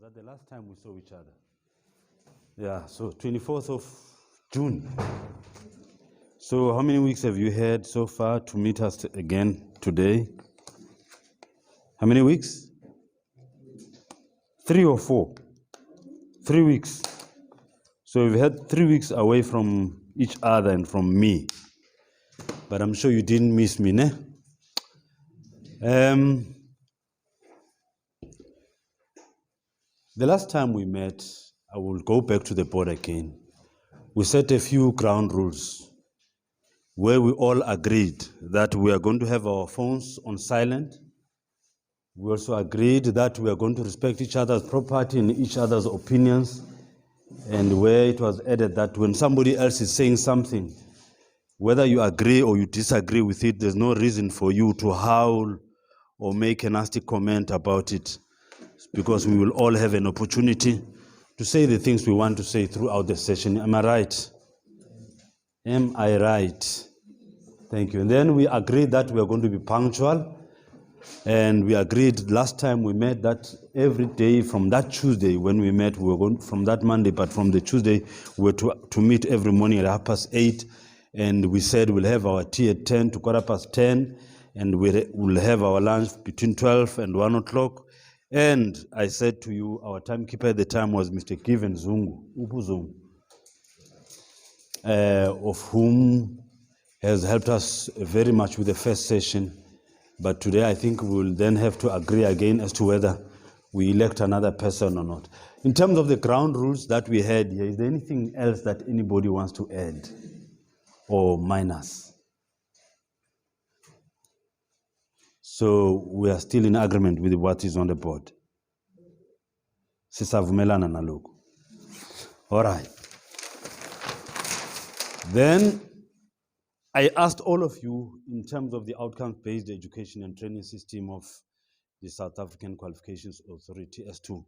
that the last time we saw each other? Yeah, so 24th of June. So how many weeks have you had so far to meet us again today? How many weeks? 3 or 4? 3 weeks. So we've had 3 weeks away from each other and from me. But I'm sure you didn't miss me, ne? The last time we met, I will go back to the board again. We set a few ground rules where we all agreed that we are going to have our phones on silent. We also agreed that we are going to respect each other's property and each other's opinions, and where it was added that when somebody else is saying something, whether you agree or you disagree with it, there's no reason for you to howl or make a nasty comment about it, because we will all have an opportunity to say the things we want to say throughout the session. Am I right? Am I right? Thank you. And then we agreed that we are going to be punctual. And we agreed last time we met that every day from that Tuesday when we met, we were going from that Monday, but from the Tuesday, we were to meet every morning at 8:30. And we said we'll have our tea at 10 to 10:15, and we'll have our lunch between 12 and 1 o'clock. And I said to you, our timekeeper at the time was Mr. Given Zungu, Upu Zungu, of whom has helped us very much with the first session. But today I think we'll then have to agree again as to whether we elect another person or not. In terms of the ground rules that we had here, is there anything else that anybody wants to add or minus? So we are still in agreement with what is on the board. Sisavumelana naloko. All right. Then I asked all of you in terms of the outcomes-based education and training system of the South African Qualifications Authority as to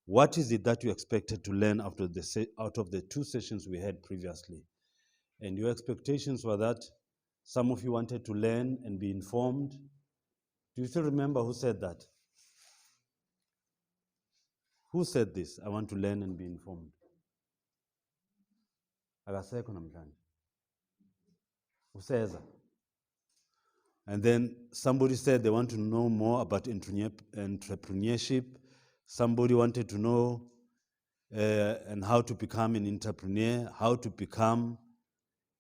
what is it that you expected to learn out of the 2 sessions we had previously. And your expectations were that some of you wanted to learn and be informed. Do you still remember who said that? Who said this? I want to learn and be informed. Akasekho namhlanje. Useza. And then somebody said they want to know more about entrepreneurship. Somebody wanted to know and how to become an entrepreneur, how to become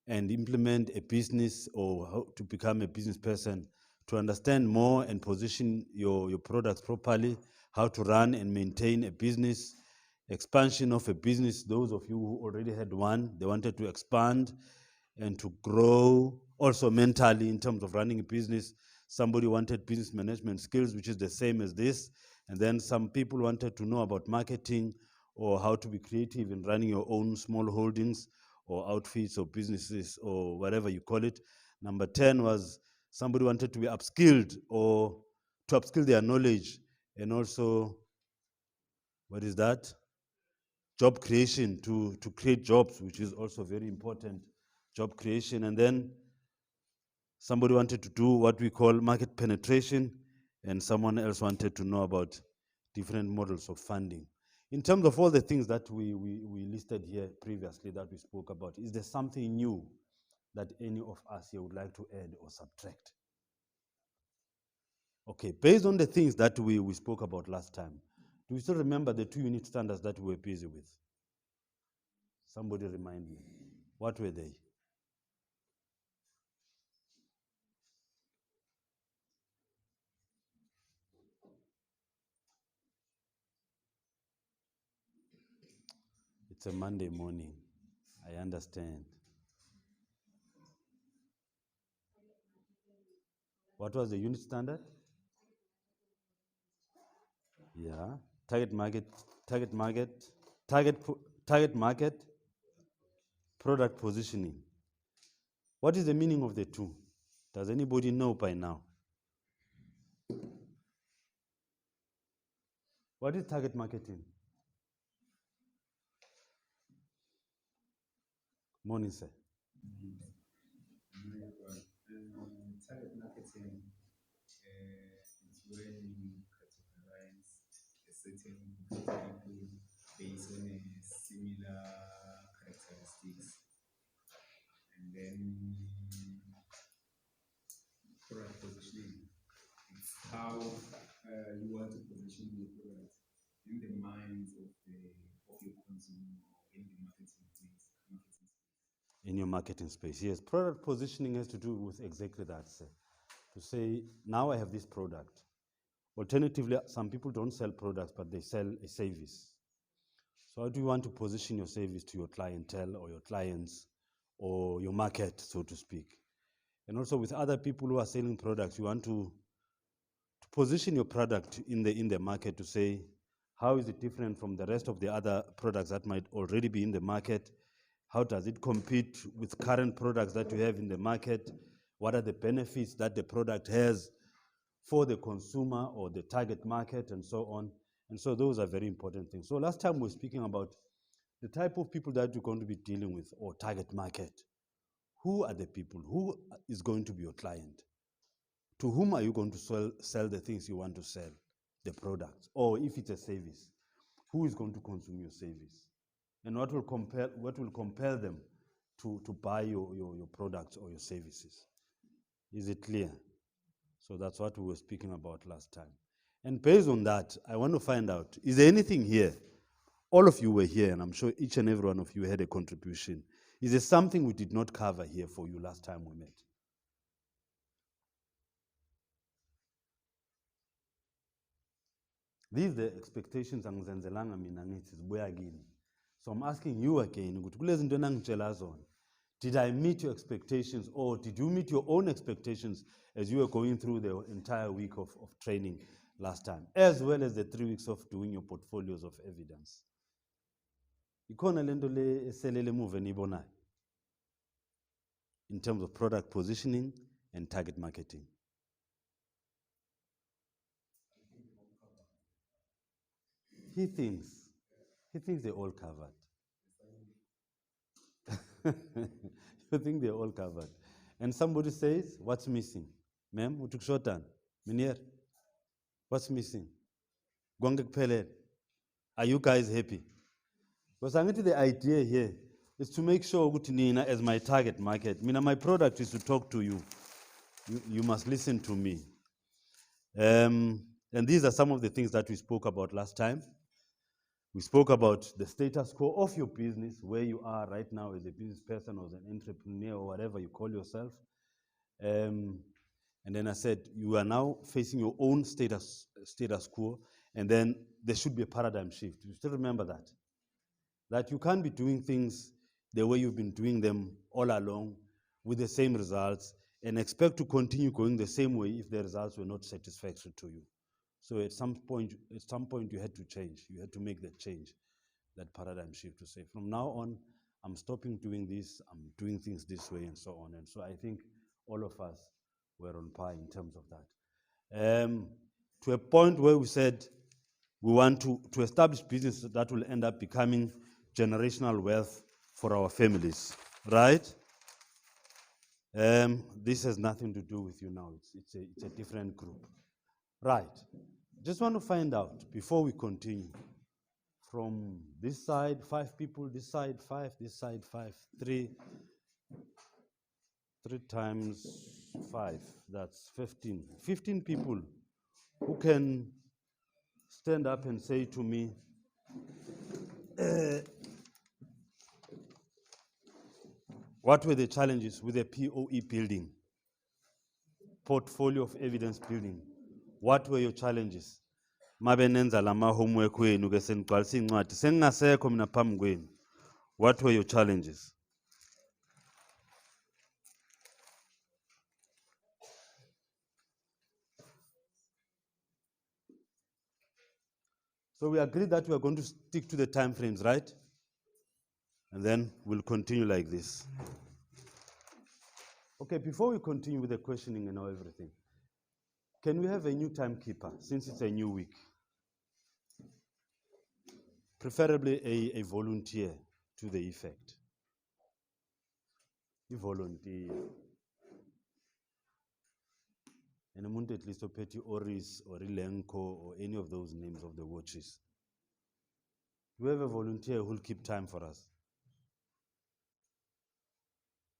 and implement a business, or how to become a business person, to understand more and position your products properly, how to run and maintain a business, expansion of a business. Those of you who already had one, they wanted to expand and to grow also mentally in terms of running a business. Somebody wanted business management skills, which is the same as this. And then some people wanted to know about marketing or how to be creative in running your own small holdings or outfits or businesses or whatever you call it. Number 10 was somebody wanted to be upskilled or to upskill their knowledge, and also, what is that? Job creation, to create jobs, which is also very important, job creation. And then somebody wanted to do what we call market penetration, and someone else wanted to know about different models of funding. In terms of all the things that we listed here previously that we spoke about, is there something new that any of us here would like to add or subtract? Okay, based on the things that we spoke about last time, do you still remember the 2 unit standards that we were busy with? Somebody remind me. What were they? It's a Monday morning. I understand. What was the unit standard? Yeah. Target market, product positioning. What is the meaning of the 2? Does anybody know by now? What is target marketing? Morning, sir. Target marketing is when you categorize a certain people based on a similar characteristics, and then product positioning. It's how you want to position your product in the minds of your consumer or in the marketing space. In your marketing space, yes. Product positioning has to do with exactly that, sir. To say, now I have this product. Alternatively, some people don't sell products, but they sell a service. So how do you want to position your service to your clientele or your clients or your market, so to speak? And also with other people who are selling products, you want to position your product in the market to say, how is it different from the rest of the other products that might already be in the market? How does it compete with current products that you have in the market? What are the benefits that the product has for the consumer or the target market, and so on? And so those are very important things. So last time we were speaking about the type of people that you're going to be dealing with, or target market. Who are the people? Who is going to be your client? To whom are you going to sell the things you want to sell, the products? Or if it's a service, who is going to consume your service? And what will compel them to buy your products or your services? Is it clear? So that's what we were speaking about last time. And based on that, I want to find out, is there anything here? All of you were here, and I'm sure each and every one of you had a contribution. Is there something we did not cover here for you last time we met? These are the expectations angizenzelanga mina ngithi zibuya kini. So I'm asking you again, ukuthi kulezi zinto engangitshela zona, did I meet your expectations, or did you meet your own expectations as you were going through the entire week of training last time, as well as the 3 weeks of doing your portfolios of evidence? Ikhona lento le eselele emuva eniyibonayo in terms of product positioning and target marketing? He thinks they're all covered. You think they're all covered. And somebody says, what's missing? Ma'am, utukshotan, Minier, what's missing? Are you guys happy? Because the idea here is to make sure Nina, as my target market, my product is to talk to you. You must listen to me. And these are some of the things that we spoke about last time. We spoke about the status quo of your business, where you are right now as a business person or as an entrepreneur or whatever you call yourself. And then I said, you are now facing your own status quo, and then there should be a paradigm shift. You still remember that? That you can't be doing things the way you've been doing them all along with the same results and expect to continue going the same way if the results were not satisfactory to you. So at some point you had to change. You had to make that change, that paradigm shift, to say, from now on, I'm stopping doing this, I'm doing things this way, and so on. And so I think all of us were on par in terms of that. To a point where we said we want to establish businesses that will end up becoming generational wealth for our families, right? This has nothing to do with you now. It's a different group. Right. Just want to find out, before we continue, from this side, 5 people, this side 5, this side 5, 3 times 5, that's 15. 15 people who can stand up and say to me, what were the challenges with the POE building, portfolio of evidence building? What were your challenges? Mabe nenza lama homework wenu ke senigcwalisa incwadi sengingasekho mina phambi kwenu. What were your challenges? So we agreed that we are going to stick to the time frames, right? And then we'll continue like this. Okay, before we continue with the questioning and everything, can we have a new timekeeper since it's a new week? Preferably a volunteer to the effect. A volunteer. And I want at least to pet Oris or Ilenko or any of those names of the watches. Do we have a volunteer who will keep time for us?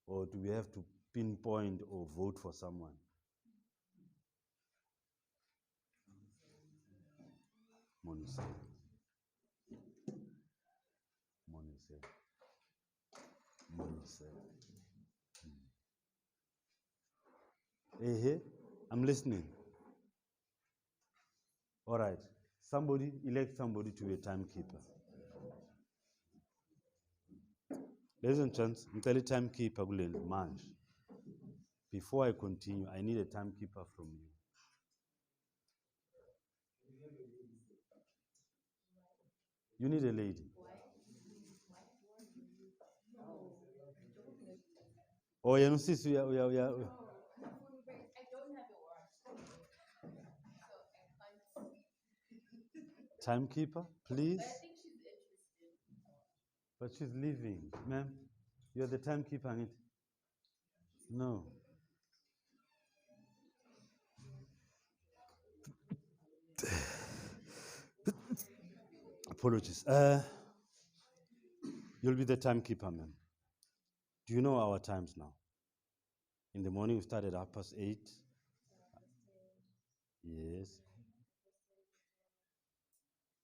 Or do we have to pinpoint or vote for someone? Monise. Monise. Monise. Hey, I'm listening. All right. Somebody, elect somebody to be a timekeeper. Ladies and gents, I'm telling timekeeper, Manj. Before I continue, I need a timekeeper from you. You need a lady. Oh, yeah, no, sis, yeah. I don't have a watch. Timekeeper, please. But I think she's interested. But she's leaving. Ma'am, you're the timekeeper, ain't it? No. Apologies. You'll be the timekeeper, ma'am. Do you know our times now? In the morning, we start at 8:30. Yes.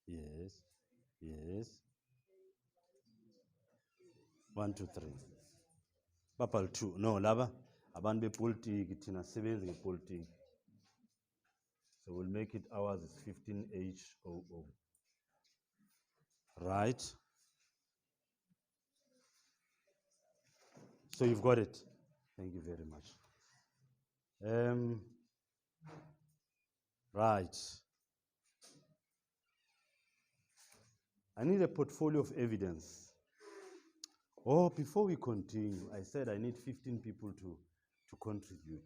Yes. Yes. 1, 2, 3. Papal 2. No, lava. Abantu bepolitiki thina sebenzi ngepolitiki. So we'll make it hours is 15H00. Right? So you've got it. Thank you very much. Right. I need a portfolio of evidence. Oh, before we continue, I said I need 15 people to contribute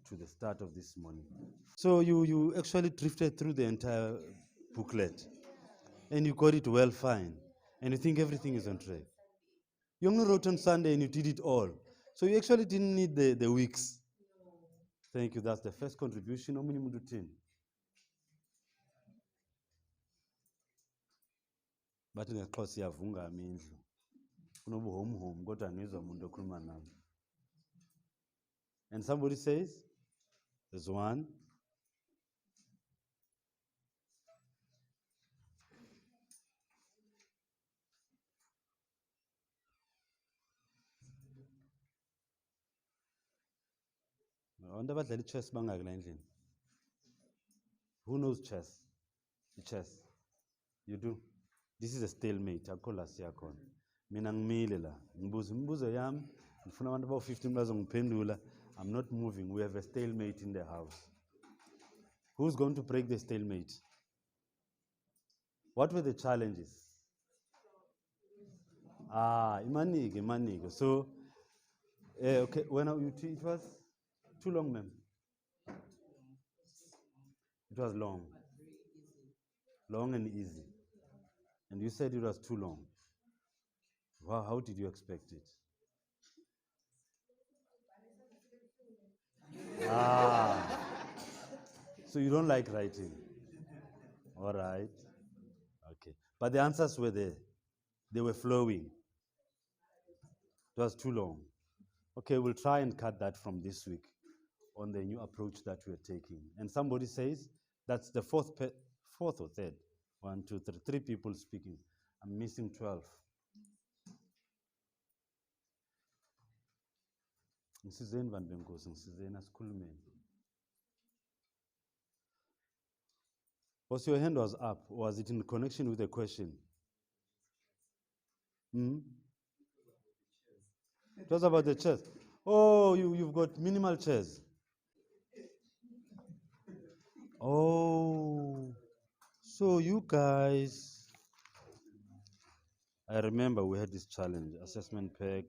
to the start of this morning. So you actually drifted through the entire booklet and you got it well fine and you think everything is on track. You only wrote on Sunday and you did it all. So you actually didn't need the weeks. Thank you. That's the first contribution. But ngexhosa iyavunga amindlu. Kunobuhomhom kodwa ngizwa umuntu okhuluma nami. And somebody says, there's one. Abantu abadlala chess bangaki la endlini? Who knows chess? Chess. You do? This is a stalemate. Akho la siyakhona. Mina ngimile la. Ngibuza imibuzo yami. Ngifuna abantu abawu-15 bazongiphendula. I'm not moving. We have a stalemate in the house. Who's going to break the stalemate? What were the challenges? Imanike. So, okay, when it was too long, ma'am. It was long. Long and easy. And you said it was too long. Wow, how did you expect it? So you don't like writing? All right. Okay. But the answers were there. They were flowing. It was too long. Okay, we'll try and cut that from this week on the new approach that we're taking. And somebody says that's the fourth or third. 1, 2, 3. 3 people speaking. I'm missing 12. Ngisizeni bantu benkosi, ngisizeni asikhulumeni. Was your hand was up, or was it in connection with a question? It was about the chairs. Oh, you've got minimal chairs. Oh, so you guys, I remember we had this challenge, assessment pack.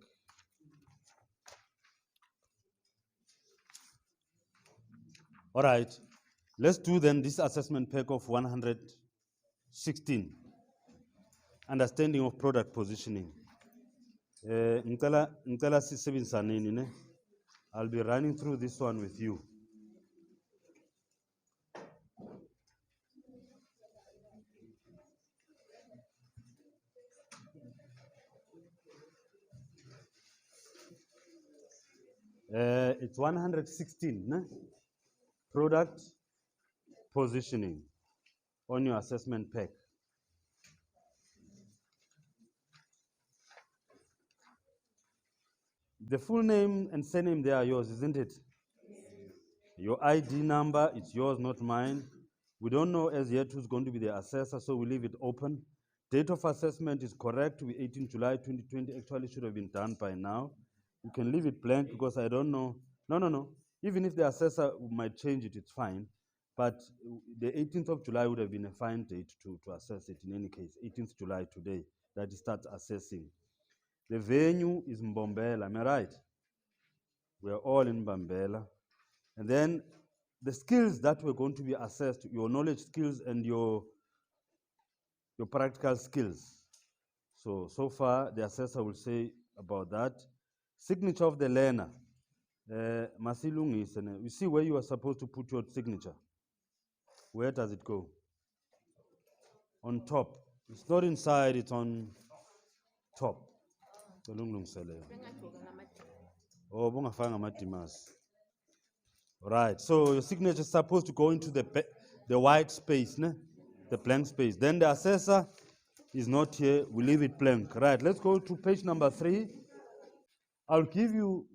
All right, let's do then this assessment pack of 116, understanding of product positioning. I'll be running through this one with you. It's 116, ne? Product positioning on your assessment pack. The full name and surname, they are yours, isn't it? Your ID number, it's yours, not mine. We don't know as yet who's going to be the assessor, so we leave it open. Date of assessment is correct. We 18 July 2020. Actually, should have been done by now. You can leave it blank because I don't know. No. Even if the assessor might change it, it's fine. But the 18th of July would have been a fine date to assess it in any case. 18th July today, that it starts assessing. The venue is Mbombela, am I right? We are all in Mbombela. And then the skills that were going to be assessed, your knowledge skills and your practical skills. So far, the assessor will say about that. Signature of the learner. Masilungise, you see where you are supposed to put your signature. Where does it go? On top. It's not inside, it's on top. Oh, bungafanga amadimas. Right, so your signature is supposed to go into the white space, ne? The blank space. Then the assessor is not here, we leave it blank. Right, let's go to page number 3. I'll give you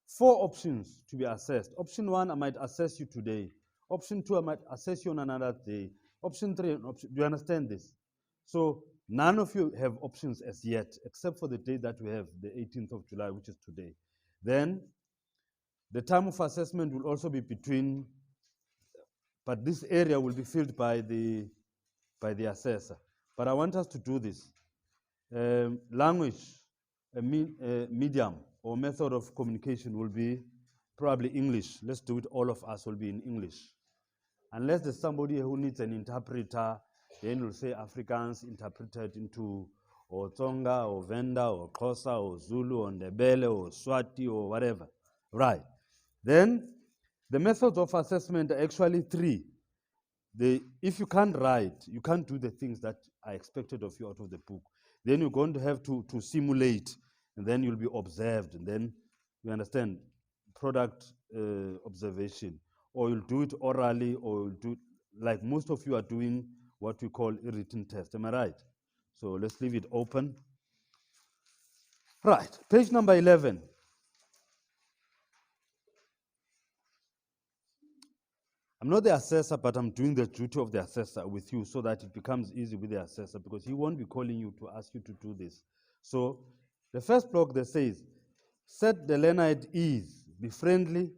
4 options to be assessed. Option 1, I might assess you today. Option 2, I might assess you on another day. Option 3, do you understand this? So none of you have options as yet, except for the day that we have, the 18th of July, which is today. Then the time of assessment will also be between, but this area will be filled by the assessor. But I want us to do this. Language, medium or method of communication will be probably English. Let's do it, all of us will be in English. Unless there's somebody who needs an interpreter, then we'll say Afrikaans interpreted into or Tsonga or Venda or Xhosa or Zulu or Ndebele or Swati or whatever. Right. Then the methods of assessment are actually 3. If you can't write, you can't do the things that are expected of you out of the book. Then you're going to have to simulate, and then you'll be observed, and then you understand product observation, or you'll do it orally, or you'll do like most of you are doing what we call a written test. Am I right? So let's leave it open. Right, page number 11. I'm not the assessor, but I'm doing the duty of the assessor with you so that it becomes easy with the assessor, because he won't be calling you to ask you to do this. So the first block that says, set the learner at ease, be friendly,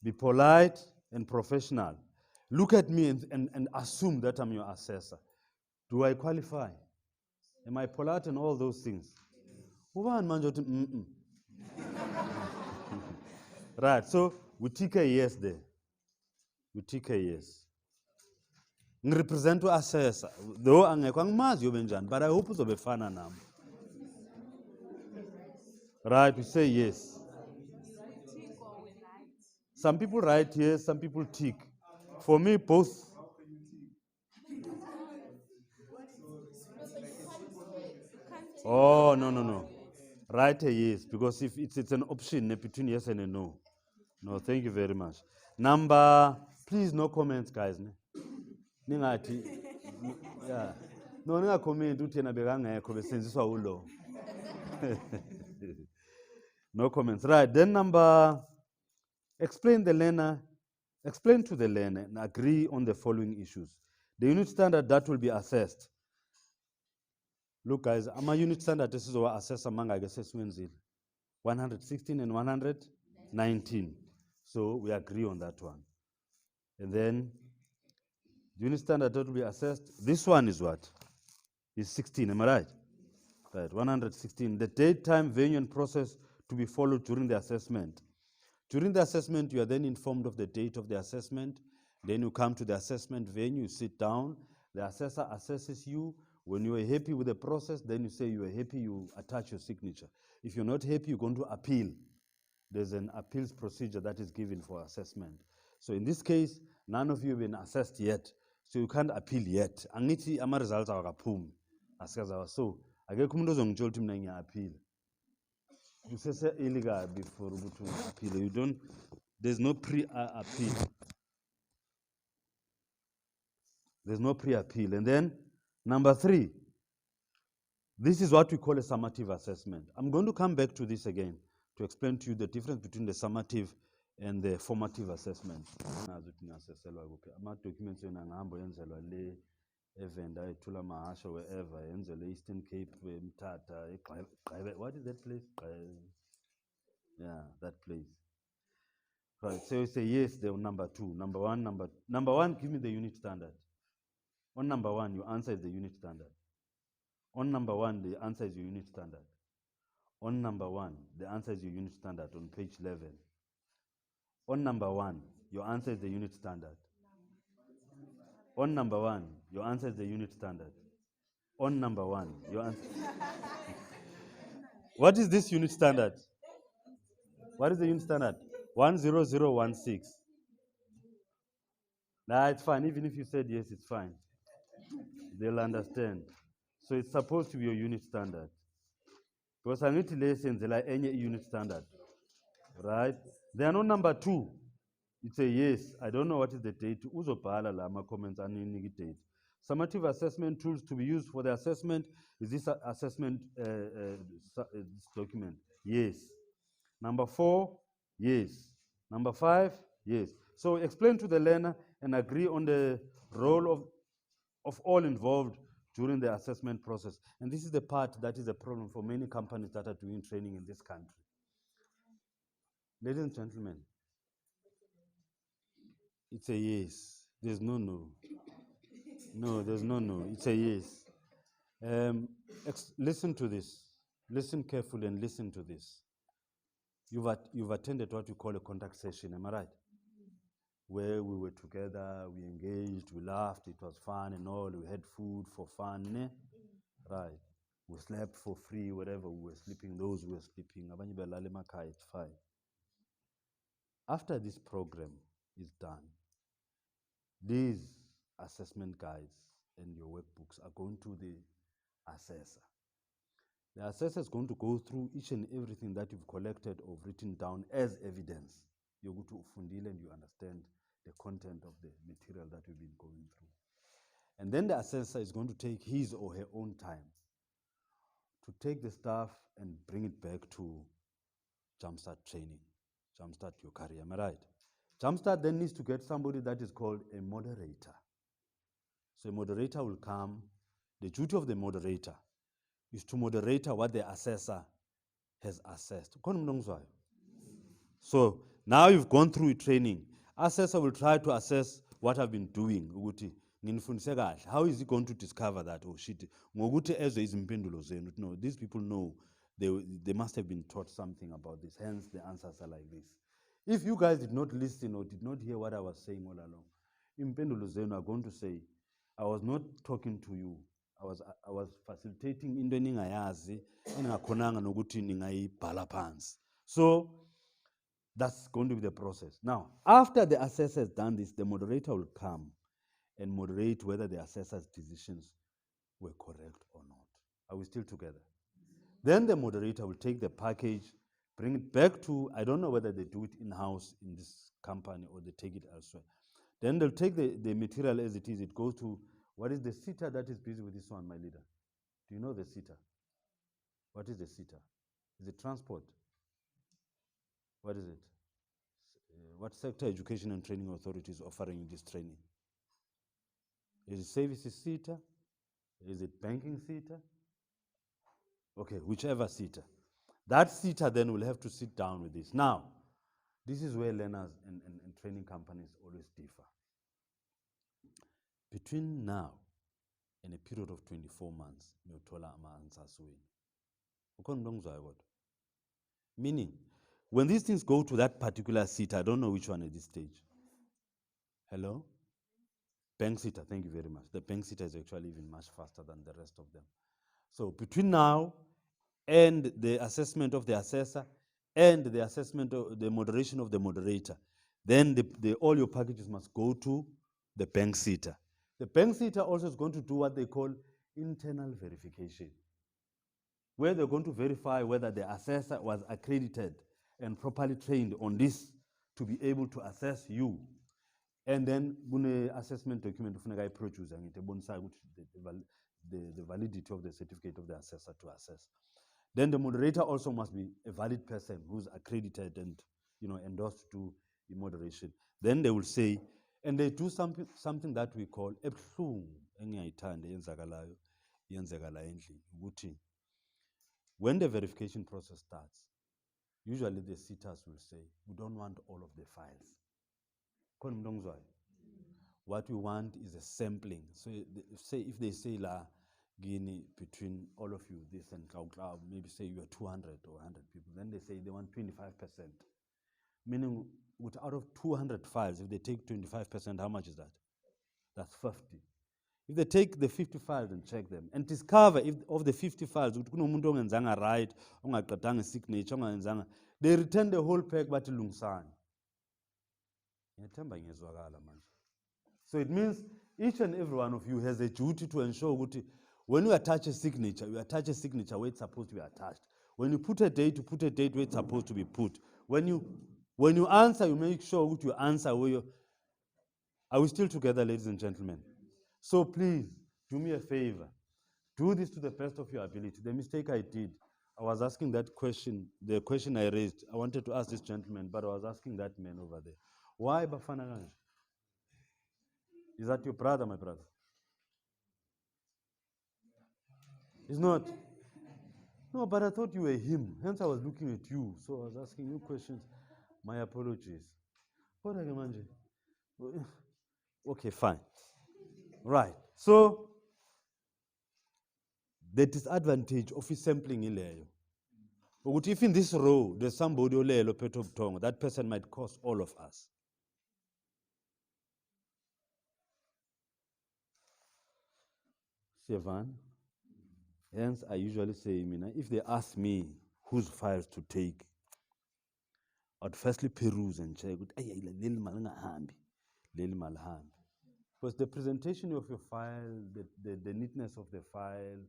be polite and professional. Look at me and assume that I'm your assessor. Do I qualify? Am I polite and all those things? Right, so we take a yes there. We take a yes. Represent assessor, though angekho angimazi yobe njani, but I hope uzobefana nami. Right, we say yes. Some people write yes, some people tick. For me, both. Oh, no. Write a yes, because if it's an option between yes and a no. No, thank you very much. Number, please no comments, guys. Ningati, yeah. No, ninga comment uthi yena bekangekho besenziswa ulo. No comments. Right, then number, explain to the learner and agree on the following issues. The unit standard that will be assessed. Look, guys, ama unit standard this is our assess among 116 and 119. So we agree on that one. And then the unit standard that will be assessed, this one is what? Is 16, am I right? Right, 116. The date, time, venue, and process to be followed during the assessment. During the assessment, you are then informed of the date of the assessment. Then you come to the assessment venue, you sit down. The assessor assesses you. When you are happy with the process, then you say you are happy, you attach your signature. If you're not happy, you're going to appeal. There's an appeals procedure that is given for assessment. So in this case, none of you have been assessed yet, so you can't appeal yet. Angithi ama results awakaphumi. So akekho umuntu ozongitshela ukuthi mina ngiya-appeal. kusese illegal before to appeal. You don't. There's no pre-appeal. There's no pre-appeal. And then number 3, this is what we call a summative assessment. I'm going to come back to this again to explain to you the difference between the summative and the formative assessment. Ama-documents angahamba yenzelwa le evenda ethula mahashe wherever yenzelwe Eastern Cape Mthatha Gqebe. What is that place? Yeah, that place. Right. So you say yes, the number 2. Number 1, give me the unit standard. On number 1, your answer is the unit standard. On number 1, the answer is your unit standard. On number 1, the answer is your unit standard on page 11. On number 1, your answer is the unit standard. On number 1, your answer is the unit standard. On number 1, your answer. What is this unit standard? What is the unit standard? 10016. Nah, it's fine. Even if you said yes, it's fine. They'll understand. So it's supposed to be your unit standard. Because I need to listen to like any unit standard. Right? Then on number 2, it's a yes. I don't know what is the date. Uzobhala lama comments and date. Summative assessment tools to be used for the assessment. Is this assessment this document? Yes. Number 4, yes. Number 5, yes. So explain to the learner and agree on the role of all involved during the assessment process. And this is the part that is a problem for many companies that are doing training in this country. Ladies and gentlemen, it's a yes. There's no no. No, there's no no. It's a yes. Listen to this. Listen carefully and listen to this. You've attended what we call a contact session, am I right? Where we were together, we engaged, we laughed, it was fun and all, we had food for fun, ne? Right. We slept for free, wherever we were sleeping, those who were sleeping. It's fine. After this program is done, these assessment guides and your workbooks are going to the assessor. The assessor is going to go through each and everything that you've collected or written down as evidence. You're going to fundil and you understand the content of the material that we've been going through. And then the assessor is going to take his or her own time to take the stuff and bring it back to jumpstart training, jumpstart your career, am I right? Jumpstart then needs to get somebody that is called a moderator. So a moderator will come. The duty of the moderator is to moderate what the assessor has assessed. So now you've gone through training. Assessor will try to assess what I've been doing. How is he going to discover that? Oh shit. No, these people know. They must have been taught something about this. Hence the answers are like this. If you guys did not listen or did not hear what I was saying all along, impendulo zenu are going to say, I was not talking to you. I was facilitating into eningayazi engingakhonanga nokuthi ningayibhala phansi. So that's going to be the process. Now, after the assessor has done this, the moderator will come and moderate whether the assessor's decisions were correct or not. Are we still together? Then the moderator will take the package, bring it back to, I don't know whether they do it in-house in this company or they take it elsewhere. Then they'll take the material as it is. It goes to, what is the sitter that is busy with this one, my leader? Do you know the sitter? What is the sitter? Is it transport? What is it? What sector education and training authority is offering you this training? Is it services sitter? Is it banking sitter? Okay, whichever sitter. That sitter then will have to sit down with this. Now, this is where learners and training companies always differ. Between now and a period of 24 months, meaning, when these things go to that particular sitter, I don't know which one at this stage. Hello? Bank sitter, thank you very much. The bank sitter is actually even much faster than the rest of them. So between now and the assessment of the assessor and the assessment of the moderation of the moderator, then all your packages must go to the bank sitter. The bank sitter also is going to do what they call internal verification. where they're going to verify whether the assessor was accredited and properly trained on this to be able to assess you. And then assessment document ufuneka iproduce ngithi ebonisa ukuthi the validity of the certificate of the assessor to assess. Then the moderator also must be a valid person who's accredited and endorsed to the moderation. Then they will say, and they do something that we call ebuhlungu engiyayithanda eyenzakalayo yenzekala endlini ukuthi when the verification process starts, usually the sitters will say, we don't want all of the files. What we want is a sampling. So if they say la Guinea between all of you, this and Cloud, maybe say you are 200 or 100 people, then they say they want 25%. Meaning, out of 200 files, if they take 25%, how much is that? That's 50. If they take the 50 files and check them and discover if of the 50 files, right, signature, they return the whole pack but lungsani. So it means each and every one of you has a duty to ensure that when you attach a signature where it's supposed to be attached. When you put a date, you put a date where it's supposed to be put. When you answer, you make sure that you answer where you. Are we still together, ladies and gentlemen? So please, do me a favor. Do this to the best of your ability. The mistake I did, I was asking that question, the question I raised, I wanted to ask this gentleman, but I was asking that man over there. Why Bafana Ganja? Is that your brother, my brother? It's not. No, but I thought you were him. Hence I was looking at you. So I was asking you questions. My apologies. Okay, fine. Right. So the disadvantage of sampling ileyo. But if in this row there's somebody olelo petho buthongo, that person might cost all of us. Sevan. Hence I usually say, if they ask me whose files to take, I'd firstly peruse and check. Because the presentation of your file, the neatness of the file,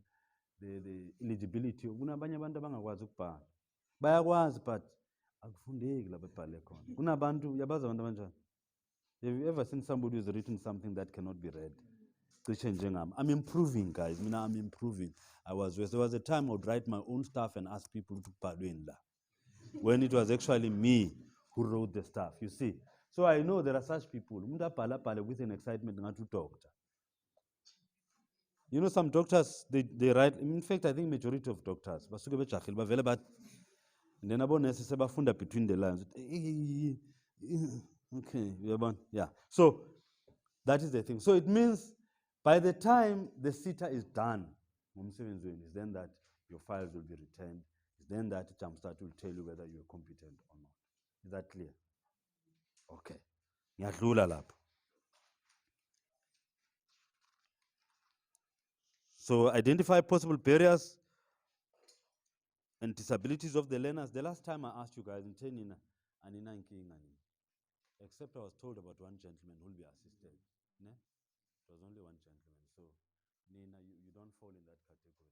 the eligibility, kunabanye abantu abangakwazi ukubhala. Bayakwazi but akufundeki lapha ebhale khona. Kunabantu yabazi abantu abanjani. Have you ever seen somebody who's written something that cannot be read? I'm improving, guys. I'm improving. There was a time I would write my own stuff and ask people to pardon la. When it was actually me who wrote the stuff, you see. So I know there are such people. With an excitement, not to doctor. Some doctors, they write, in fact, I think majority of doctors, and then about nurses between the lines. Okay, yeah. So that is the thing. So it means by the time the sitter is done, is then that your files will be returned. Is then that jumpstart will tell you whether you're competent or not. Is that clear? Okay. So identify possible barriers and disabilities of the learners. The last time I asked you guys, except I was told about one gentleman who will be assisted. It was only one gentleman. So you don't fall in that category.